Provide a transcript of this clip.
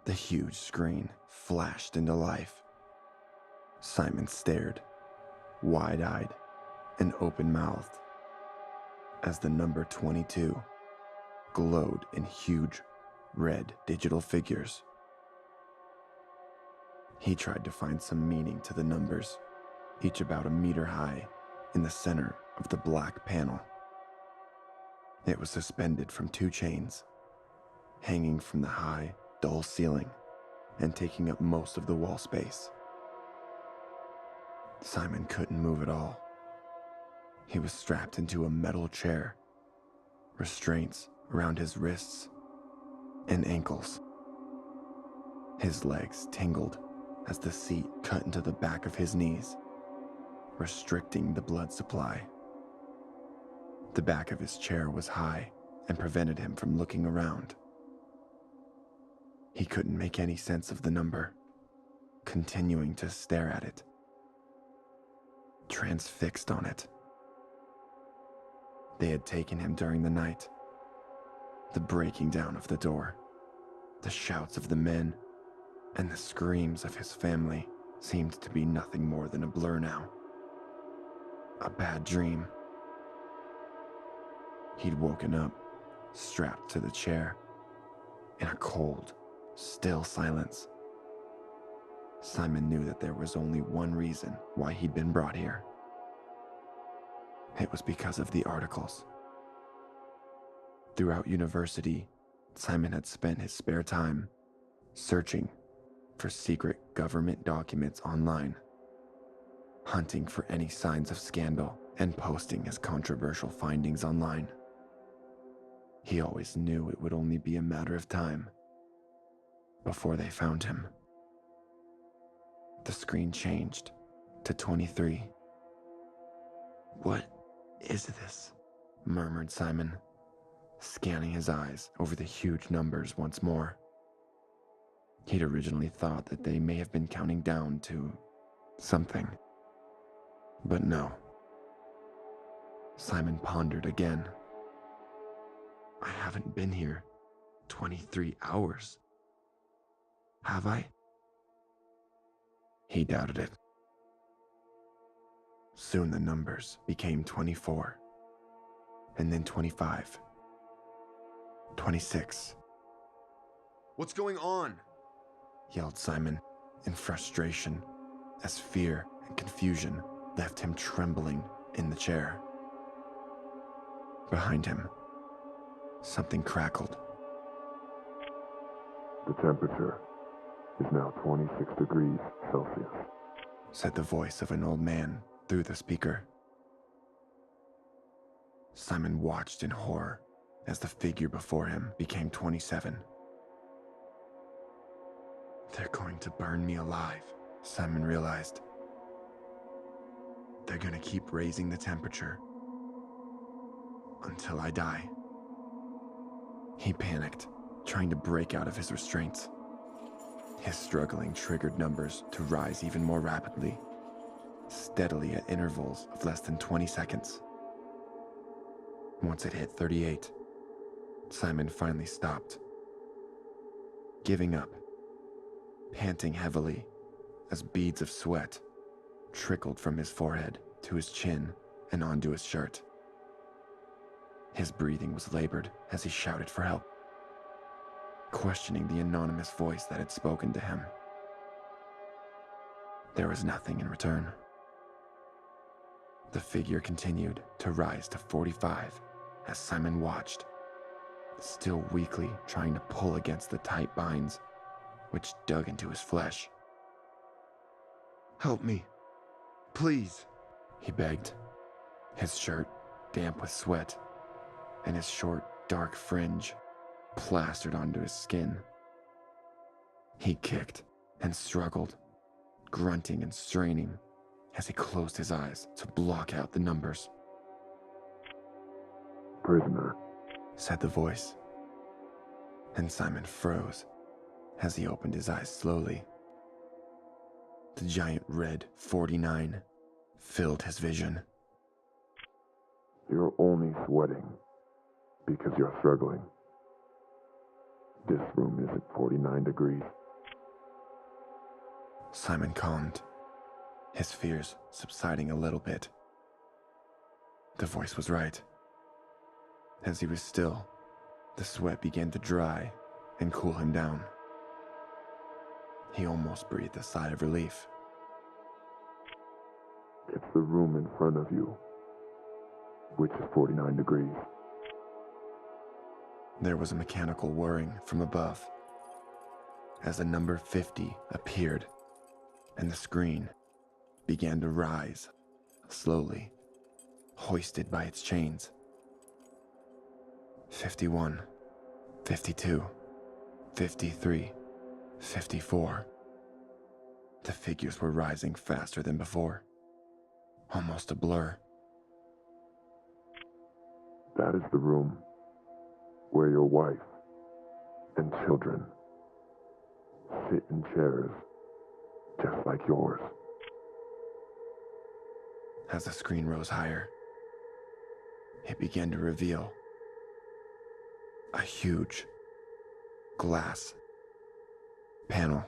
The huge screen flashed into life. Simon stared, wide-eyed and open-mouthed, as the number 22 glowed in huge, red digital figures. He tried to find some meaning to the numbers, each about a meter high, in the center of the black panel. It was suspended from 2 chains, hanging from the high, dull ceiling and taking up most of the wall space. Simon couldn't move at all. He was strapped into a metal chair, restraints around his wrists and ankles. His legs tingled as the seat cut into the back of his knees, restricting the blood supply. The back of his chair was high and prevented him from looking around. He couldn't make any sense of the number, continuing to stare at it, transfixed on it. They had taken him during the night. The breaking down of the door, the shouts of the men, and the screams of his family seemed to be nothing more than a blur now. A bad dream. He'd woken up, strapped to the chair, in a cold, still silence. Simon knew that there was only one reason why he'd been brought here. It was because of the articles. Throughout university, Simon had spent his spare time searching for secret government documents online, hunting for any signs of scandal and posting his controversial findings online. He always knew it would only be a matter of time before they found him. The screen changed to 23. "What is this?" murmured Simon, scanning his eyes over the huge numbers once more. He'd originally thought that they may have been counting down to something, but no. Simon pondered again. "I haven't been here 23 hours. Have I?" He doubted it. Soon the numbers became 24, and then 25, 26. "What's going on?" yelled Simon in frustration as fear and confusion left him trembling in the chair. Behind him, something crackled. "The temperature is now 26 degrees Celsius," said the voice of an old man through the speaker. Simon watched in horror as the figure before him became 27. "They're going to burn me alive," Simon realized. "They're going to keep raising the temperature until I die." He panicked, trying to break out of his restraints. His struggling triggered numbers to rise even more rapidly, steadily at intervals of less than 20 seconds. Once it hit 38, Simon finally stopped, giving up, panting heavily as beads of sweat trickled from his forehead to his chin and onto his shirt. His breathing was labored as he shouted for help, questioning the anonymous voice that had spoken to him. There was nothing in return. The figure continued to rise to 45 as Simon watched, still weakly trying to pull against the tight binds which dug into his flesh. "Help me, please," he begged, his shirt damp with sweat and his short, dark fringe plastered onto his skin. He kicked and struggled, grunting and straining as he closed his eyes to block out the numbers. "Prisoner," said the voice, and Simon froze as he opened his eyes slowly. The giant red 49 filled his vision. "You're only sweating because you're struggling. This room isn't 49 degrees. Simon calmed, his fears subsiding a little bit. The voice was right. As he was still, the sweat began to dry and cool him down. He almost breathed a sigh of relief. It's the room in front of you, which is 49 degrees. There was a mechanical whirring from above as the number 50 appeared and the screen began to rise slowly, hoisted by its chains. 51, 52, 53, 54. The figures were rising faster than before, almost a blur. That is the room where your wife and children sit in chairs just like yours. As the screen rose higher, it began to reveal a huge glass panel